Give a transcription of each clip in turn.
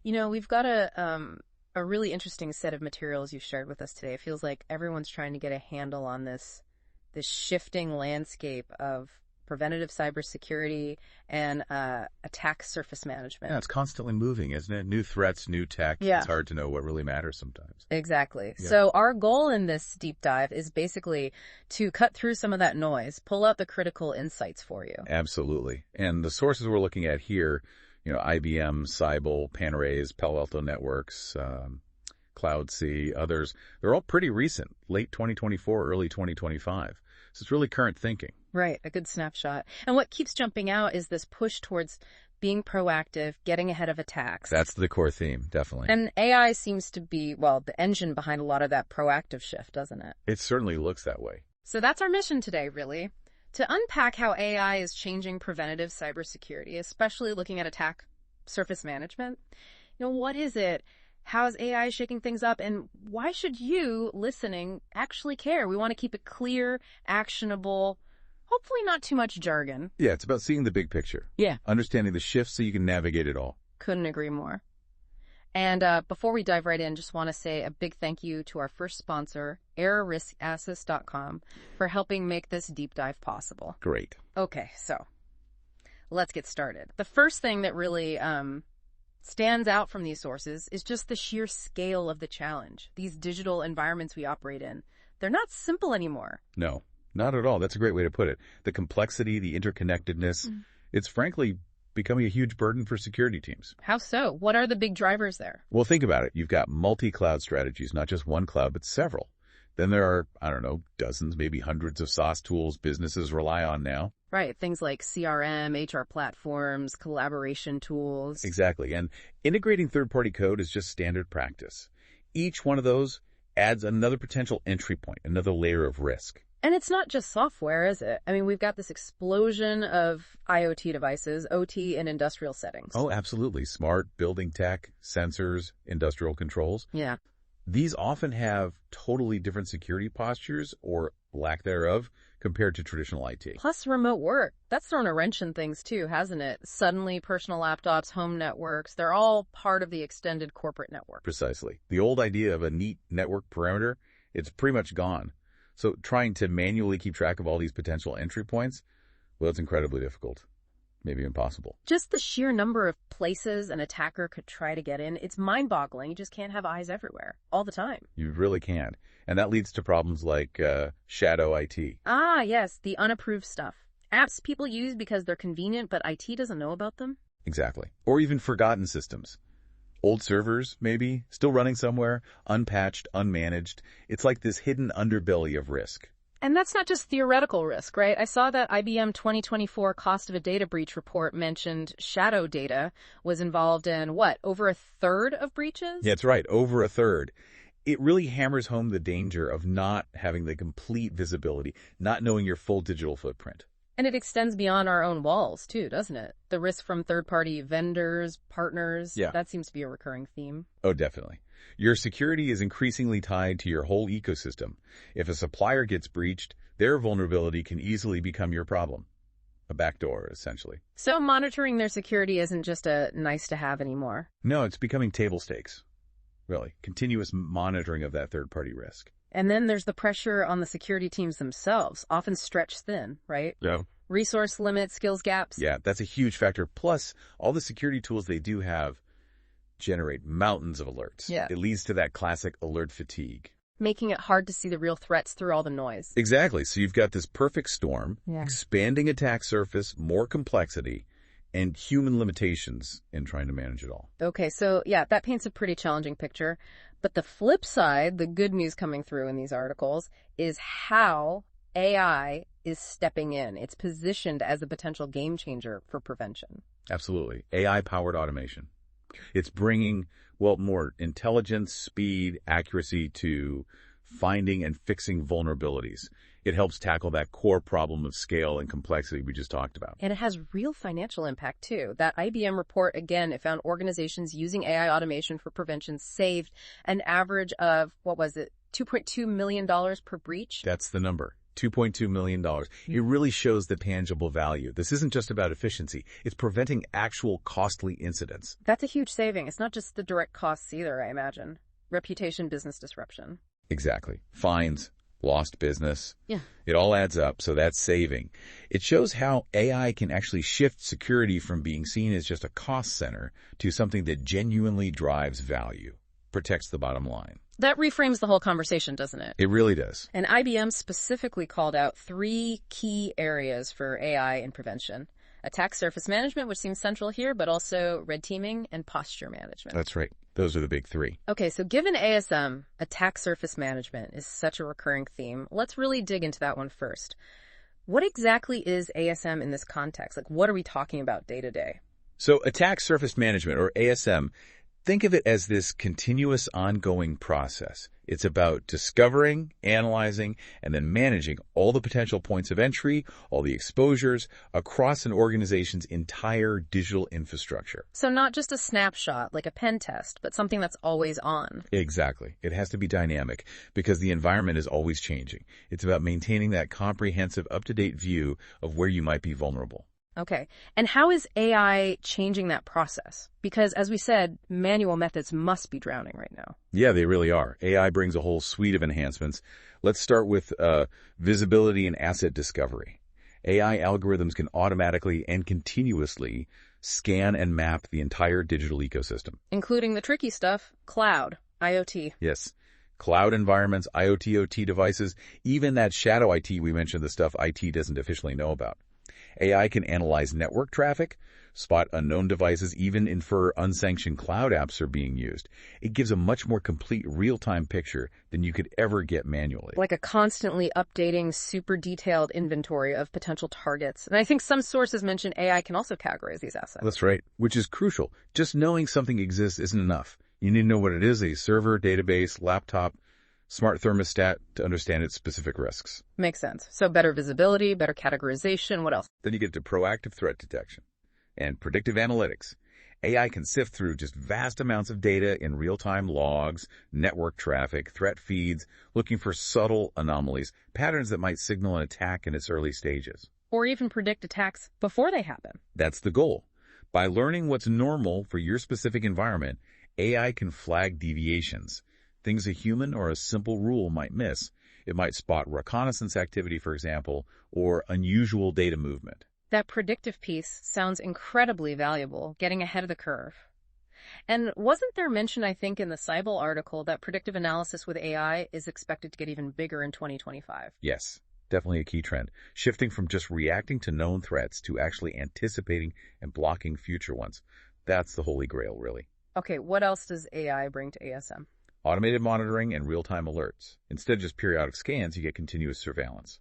We've got a really interesting set of materials you've shared with us today. It feels like everyone's trying to get a handle on this shifting landscape of preventative cybersecurity and attack surface management. Yeah, it's constantly moving, isn't it? New threats, new tech. Yeah. It's hard to know what really matters sometimes. Exactly. Yeah. So our goal in this deep dive is basically to cut through some of that noise, pull out the critical insights for you. Absolutely. And the sources we're looking at here, IBM, Cybele, Panarrays, Palo Alto Networks, CloudC, others, they're all pretty recent, late 2024, early 2025. So it's really current thinking. Right, a good snapshot. And what keeps jumping out is this push towards being proactive, getting ahead of attacks. That's the core theme, definitely. And AI seems to be, the engine behind a lot of that proactive shift, doesn't it? It certainly looks that way. So that's our mission today, really. To unpack how AI is changing preventative cybersecurity, especially looking at attack surface management. What is it? How is AI shaking things up? And why should you, listening, actually care? We want to keep it clear, actionable, hopefully not too much jargon. Yeah, it's about seeing the big picture. Yeah. Understanding the shifts so you can navigate it all. Couldn't agree more. And before we dive right in, just want to say a big thank you to our first sponsor, errorriskassist.com, for helping make this deep dive possible. Great. Okay, so let's get started. The first thing that really stands out from these sources is just the sheer scale of the challenge. These digital environments we operate in, they're not simple anymore. No, not at all. That's a great way to put it. The complexity, the interconnectedness, it's frankly becoming a huge burden for security teams. How so? What are the big drivers there? Well, think about it. You've got multi-cloud strategies, not just one cloud, but several. Then there are, dozens, maybe hundreds of SaaS tools businesses rely on now. Right, things like CRM, HR platforms, collaboration tools. Exactly, and integrating third-party code is just standard practice. Each one of those adds another potential entry point, another layer of risk. And it's not just software, is it? I mean, we've got this explosion of IoT devices, OT in industrial settings. Oh, absolutely. Smart building tech, sensors, industrial controls. Yeah. These often have totally different security postures or lack thereof compared to traditional IT. Plus remote work. That's thrown a wrench in things too, hasn't it? Suddenly personal laptops, home networks, they're all part of the extended corporate network. Precisely. The old idea of a neat network perimeter, it's pretty much gone. So trying to manually keep track of all these potential entry points, well, it's incredibly difficult. Maybe impossible. Just the sheer number of places an attacker could try to get in, it's mind-boggling. You just can't have eyes everywhere, all the time. You really can't. And that leads to problems like shadow IT. Ah, yes, the unapproved stuff. Apps people use because they're convenient, but IT doesn't know about them? Exactly. Or even forgotten systems. Old servers, maybe, still running somewhere, unpatched, unmanaged. It's like this hidden underbelly of risk. And that's not just theoretical risk, right? I saw that IBM 2024 cost of a data breach report mentioned shadow data was involved in, over a third of breaches? Yeah, that's right, over a third. It really hammers home the danger of not having the complete visibility, not knowing your full digital footprint. And it extends beyond our own walls, too, doesn't it? The risk from third-party vendors, partners, that seems to be a recurring theme. Oh, definitely. Your security is increasingly tied to your whole ecosystem. If a supplier gets breached, their vulnerability can easily become your problem. A backdoor, essentially. So monitoring their security isn't just a nice-to-have anymore. No, it's becoming table stakes. Really, continuous monitoring of that third-party risk. And then there's the pressure on the security teams themselves, often stretched thin, right? Yeah. Resource limits, skills gaps. Yeah, that's a huge factor. Plus, all the security tools they do have generate mountains of alerts. Yeah. It leads to that classic alert fatigue. Making it hard to see the real threats through all the noise. Exactly. So you've got this perfect storm, expanding attack surface, more complexity, and human limitations in trying to manage it all. Okay, so that paints a pretty challenging picture. But the flip side, the good news coming through in these articles, is how AI is stepping in. It's positioned as a potential game changer for prevention. Absolutely. AI-powered automation. It's bringing, more intelligence, speed, accuracy to finding and fixing vulnerabilities. It helps tackle that core problem of scale and complexity we just talked about. And it has real financial impact, too. That IBM report, again, it found organizations using AI automation for prevention saved an average of, $2.2 million per breach? That's the number. $2.2 million. It really shows the tangible value. This isn't just about efficiency. It's preventing actual costly incidents. That's a huge saving. It's not just the direct costs either, I imagine. Reputation, business disruption. Exactly. Fines, lost business. Yeah. It all adds up, so that's saving. It shows how AI can actually shift security from being seen as just a cost center to something that genuinely drives value, protects the bottom line. That reframes the whole conversation, doesn't it? It really does. And IBM specifically called out 3 key areas for AI in prevention. Attack surface management, which seems central here, but also red teaming and posture management. That's right. Those are the big 3. Okay, so given ASM, attack surface management is such a recurring theme, let's really dig into that one first. What exactly is ASM in this context? Like, what are we talking about day to day? So attack surface management, or ASM, think of it as this continuous ongoing process. It's about discovering, analyzing, and then managing all the potential points of entry, all the exposures across an organization's entire digital infrastructure. So not just a snapshot like a pen test, but something that's always on. Exactly. It has to be dynamic because the environment is always changing. It's about maintaining that comprehensive, up-to-date view of where you might be vulnerable. Okay. And how is AI changing that process? Because, as we said, manual methods must be drowning right now. Yeah, they really are. AI brings a whole suite of enhancements. Let's start with visibility and asset discovery. AI algorithms can automatically and continuously scan and map the entire digital ecosystem. Including the tricky stuff, cloud, IoT. Yes. Cloud environments, IoT, OT devices, even that shadow IT we mentioned, the stuff IT doesn't officially know about. AI can analyze network traffic, spot unknown devices, even infer unsanctioned cloud apps are being used. It gives a much more complete real-time picture than you could ever get manually. Like a constantly updating, super detailed inventory of potential targets. And I think some sources mention AI can also categorize these assets. That's right, which is crucial. Just knowing something exists isn't enough. You need to know what it is, a server, database, laptop, smart thermostat, to understand its specific risks. Makes sense. So better visibility, better categorization, what else? Then you get to proactive threat detection and predictive analytics. AI can sift through just vast amounts of data in real-time logs, network traffic, threat feeds, looking for subtle anomalies, patterns that might signal an attack in its early stages. Or even predict attacks before they happen. That's the goal. By learning what's normal for your specific environment, AI can flag deviations, things a human or a simple rule might miss. It might spot reconnaissance activity, for example, or unusual data movement. That predictive piece sounds incredibly valuable, getting ahead of the curve. And wasn't there mention, I think, in the Cybel article that predictive analysis with AI is expected to get even bigger in 2025? Yes, definitely a key trend. Shifting from just reacting to known threats to actually anticipating and blocking future ones. That's the holy grail, really. Okay, what else does AI bring to ASM? Automated monitoring and real-time alerts. Instead of just periodic scans, you get continuous surveillance.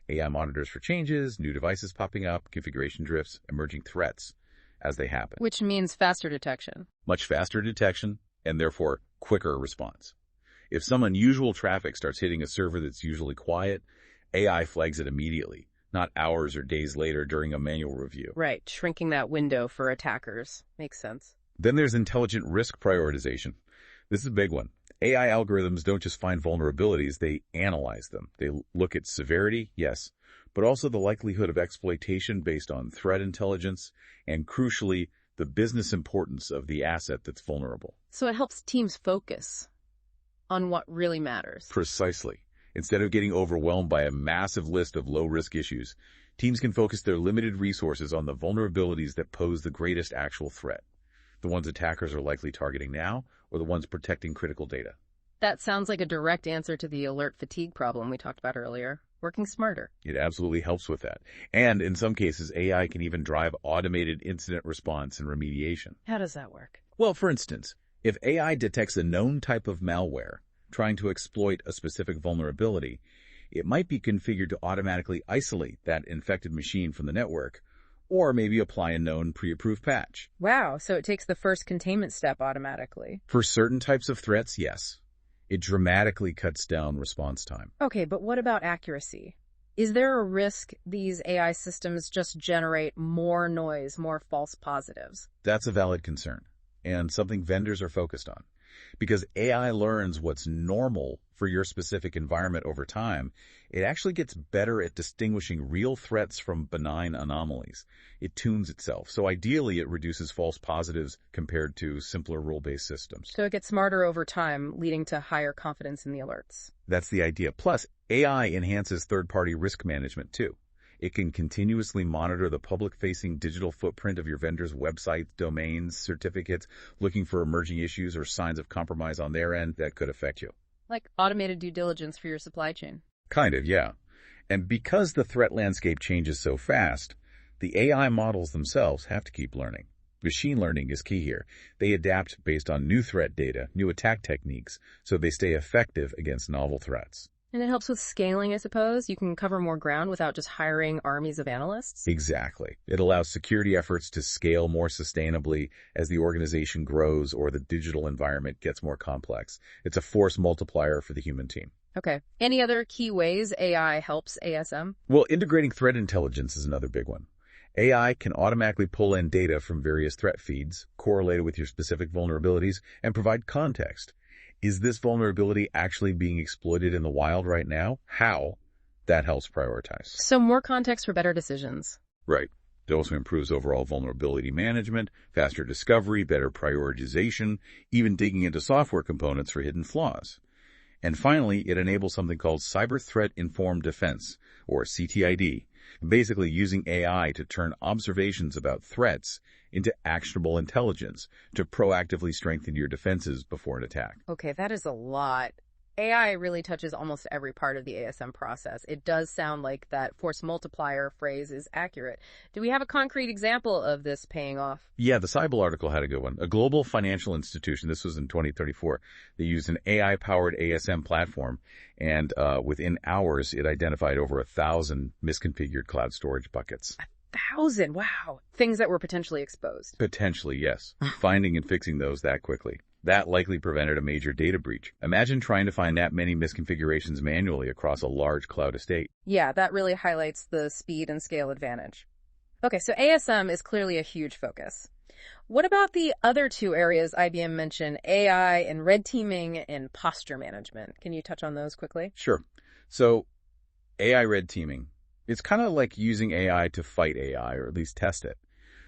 AI monitors for changes, new devices popping up, configuration drifts, emerging threats as they happen. Which means faster detection. Much faster detection, and therefore quicker response. If some unusual traffic starts hitting a server that's usually quiet, AI flags it immediately, not hours or days later during a manual review. Right, shrinking that window for attackers. Makes sense. Then there's intelligent risk prioritization. This is a big one. AI algorithms don't just find vulnerabilities, they analyze them. They look at severity, yes, but also the likelihood of exploitation based on threat intelligence, and crucially, the business importance of the asset that's vulnerable. So it helps teams focus on what really matters. Precisely. Instead of getting overwhelmed by a massive list of low-risk issues, teams can focus their limited resources on the vulnerabilities that pose the greatest actual threat. The ones attackers are likely targeting now, or the ones protecting critical data. That sounds like a direct answer to the alert fatigue problem we talked about earlier. Working smarter. It absolutely helps with that. And in some cases, AI can even drive automated incident response and remediation. How does that work? Well, for instance, if AI detects a known type of malware trying to exploit a specific vulnerability, it might be configured to automatically isolate that infected machine from the network, or maybe apply a known pre-approved patch. Wow, so it takes the first containment step automatically. For certain types of threats, yes. It dramatically cuts down response time. Okay, but what about accuracy? Is there a risk these AI systems just generate more noise, more false positives? That's a valid concern. and something vendors are focused on. Because AI learns what's normal for your specific environment over time, it actually gets better at distinguishing real threats from benign anomalies. It tunes itself, so ideally it reduces false positives compared to simpler rule-based systems. So it gets smarter over time, leading to higher confidence in the alerts. That's the idea. Plus, AI enhances third-party risk management too. It can continuously monitor the public-facing digital footprint of your vendor's websites, domains, certificates, looking for emerging issues or signs of compromise on their end that could affect you. Like automated due diligence for your supply chain. Kind of, yeah. And because the threat landscape changes so fast, the AI models themselves have to keep learning. Machine learning is key here. They adapt based on new threat data, new attack techniques, so they stay effective against novel threats. And it helps with scaling, I suppose. You can cover more ground without just hiring armies of analysts. Exactly. It allows security efforts to scale more sustainably as the organization grows or the digital environment gets more complex. It's a force multiplier for the human team. Okay. Any other key ways AI helps ASM? Well, integrating threat intelligence is another big one. AI can automatically pull in data from various threat feeds, correlate it with your specific vulnerabilities, and provide context. Is this vulnerability actually being exploited in the wild right now? How? That helps prioritize. So more context for better decisions. Right. It also improves overall vulnerability management, faster discovery, better prioritization, even digging into software components for hidden flaws. And finally, it enables something called Cyber Threat Informed Defense, or CTID, basically using AI to turn observations about threats into actionable intelligence to proactively strengthen your defenses before an attack. Okay, that is a lot. AI really touches almost every part of the ASM process. It does sound like that force multiplier phrase is accurate. Do we have a concrete example of this paying off? Yeah, the Cybel article had a good one. A global financial institution, this was in 2034, they used an AI-powered ASM platform, and within hours, it identified over 1,000 misconfigured cloud storage buckets. 1,000? Wow. Things that were potentially exposed. Potentially, yes. Finding and fixing those that quickly. That likely prevented a major data breach. Imagine trying to find that many misconfigurations manually across a large cloud estate. Yeah, that really highlights the speed and scale advantage. Okay, so ASM is clearly a huge focus. What about the other two areas IBM mentioned, AI and red teaming and posture management? Can you touch on those quickly? Sure. So, AI red teaming. It's kind of like using AI to fight AI, or at least test it.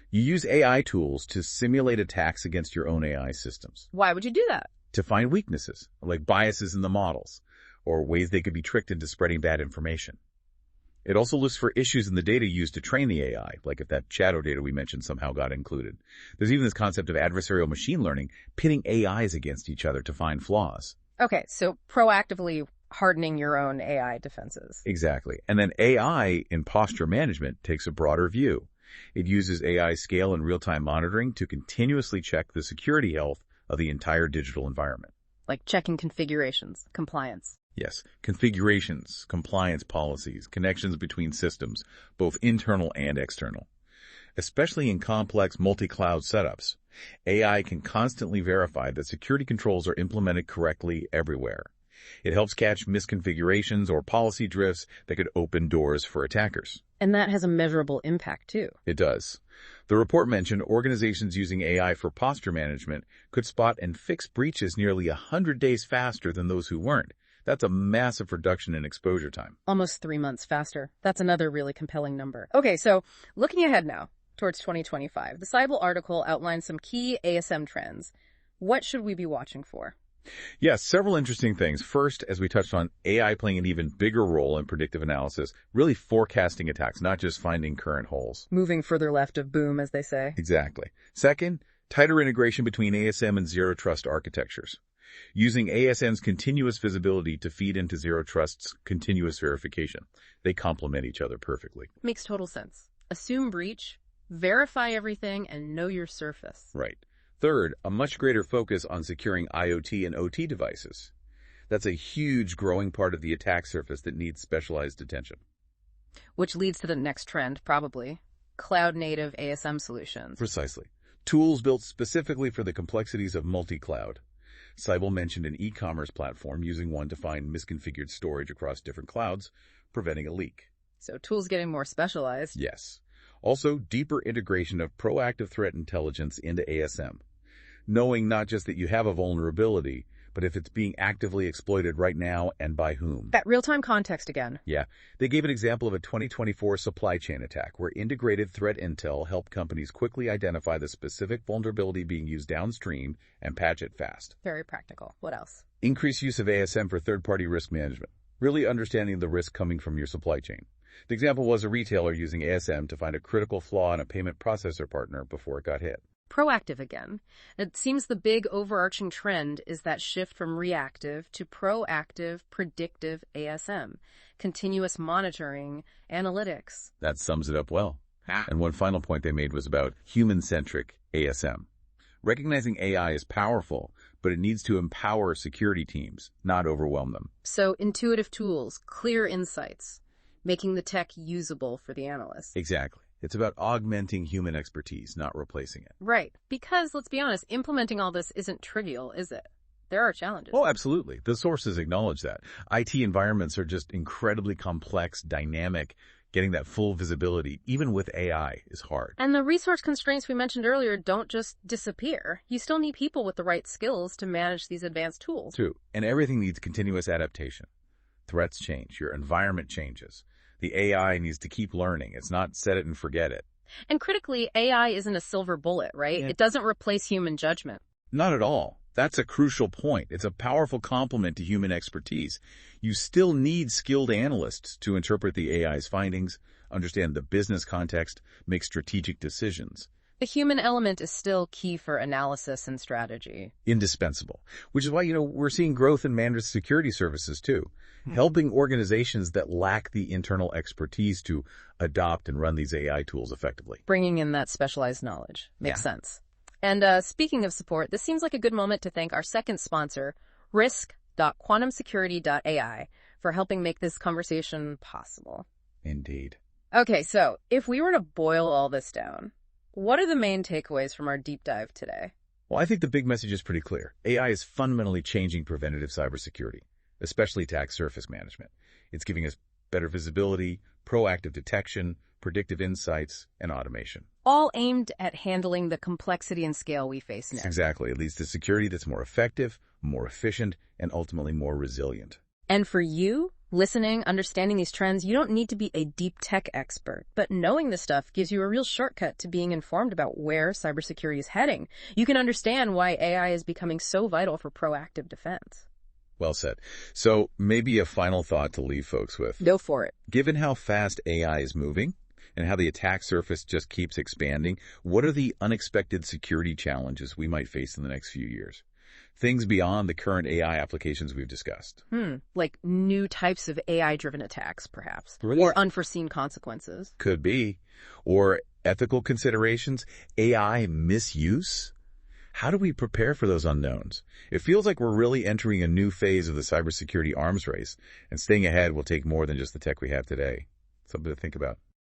You use AI tools to simulate attacks against your own AI systems. Why would you do that? To find weaknesses, like biases in the models, or ways they could be tricked into spreading bad information. It also looks for issues in the data used to train the AI, like if that shadow data we mentioned somehow got included. There's even this concept of adversarial machine learning, pitting AIs against each other to find flaws. Okay, so proactively hardening your own AI defenses. Exactly. And then AI in posture management takes a broader view. It uses AI scale and real-time monitoring to continuously check the security health of the entire digital environment. Like checking configurations, compliance. Yes, configurations, compliance policies, connections between systems, both internal and external. Especially in complex multi-cloud setups, AI can constantly verify that security controls are implemented correctly everywhere. It helps catch misconfigurations or policy drifts that could open doors for attackers. And that has a measurable impact, too. It does. The report mentioned organizations using AI for posture management could spot and fix breaches nearly 100 days faster than those who weren't. That's a massive reduction in exposure time. Almost 3 months faster. That's another really compelling number. Okay, so looking ahead now towards 2025, the Cybel article outlines some key ASM trends. What should we be watching for? Yes, several interesting things. First, as we touched on, AI playing an even bigger role in predictive analysis, really forecasting attacks, not just finding current holes. Moving further left of boom, as they say. Exactly. Second, tighter integration between ASM and Zero Trust architectures. Using ASM's continuous visibility to feed into Zero Trust's continuous verification. They complement each other perfectly. Makes total sense. Assume breach, verify everything, and know your surface. Right. Third, a much greater focus on securing IoT and OT devices. That's a huge growing part of the attack surface that needs specialized attention. Which leads to the next trend, probably. Cloud-native ASM solutions. Precisely. Tools built specifically for the complexities of multi-cloud. Cybel mentioned an e-commerce platform using one to find misconfigured storage across different clouds, preventing a leak. So tools getting more specialized. Yes. Also, deeper integration of proactive threat intelligence into ASM. knowing not just that you have a vulnerability, but if it's being actively exploited right now and by whom. That real-time context again. Yeah. They gave an example of a 2024 supply chain attack where integrated threat intel helped companies quickly identify the specific vulnerability being used downstream and patch it fast. Very practical. What else? Increased use of ASM for third-party risk management, really understanding the risk coming from your supply chain. The example was a retailer using ASM to find a critical flaw in a payment processor partner before it got hit. Proactive again. It seems the big overarching trend is that shift from reactive to proactive, predictive ASM, continuous monitoring, analytics. That sums it up well. And one final point they made was about human-centric ASM. Recognizing AI is powerful, but it needs to empower security teams, not overwhelm them. So intuitive tools, clear insights, making the tech usable for the analysts. Exactly. It's about augmenting human expertise, not replacing it. Right. Because, let's be honest, implementing all this isn't trivial, is it? There are challenges. Oh, absolutely. The sources acknowledge that. IT environments are just incredibly complex, dynamic. Getting that full visibility, even with AI, is hard. And the resource constraints we mentioned earlier don't just disappear. You still need people with the right skills to manage these advanced tools. True. And everything needs continuous adaptation. Threats change. Your environment changes. The AI needs to keep learning. It's not set it and forget it. And critically, AI isn't a silver bullet, right? Yeah. It doesn't replace human judgment. Not at all. That's a crucial point. It's a powerful complement to human expertise. You still need skilled analysts to interpret the AI's findings, understand the business context, make strategic decisions. The human element is still key for analysis and strategy. Indispensable. Which is why, we're seeing growth in managed security services too. Helping organizations that lack the internal expertise to adopt and run these AI tools effectively. Bringing in that specialized knowledge. Makes sense. And speaking of support, this seems like a good moment to thank our second sponsor, risk.quantumsecurity.ai, for helping make this conversation possible. Indeed. Okay, so if we were to boil all this down, what are the main takeaways from our deep dive today? Well, I think the big message is pretty clear. AI is fundamentally changing preventative cybersecurity, especially attack surface management. It's giving us better visibility, proactive detection, predictive insights, and automation. All aimed at handling the complexity and scale we face now. Exactly. It leads to security that's more effective, more efficient, and ultimately more resilient. And for you, listening, understanding these trends, you don't need to be a deep tech expert, but knowing this stuff gives you a real shortcut to being informed about where cybersecurity is heading. You can understand why AI is becoming so vital for proactive defense. Well said. So maybe a final thought to leave folks with. Go for it. Given how fast AI is moving and how the attack surface just keeps expanding, what are the unexpected security challenges we might face in the next few years? Things beyond the current AI applications we've discussed. Like new types of AI-driven attacks, perhaps. Really? Or unforeseen consequences. Could be. Or ethical considerations, AI misuse. How do we prepare for those unknowns? It feels like we're really entering a new phase of the cybersecurity arms race, and staying ahead will take more than just the tech we have today. Something to think about.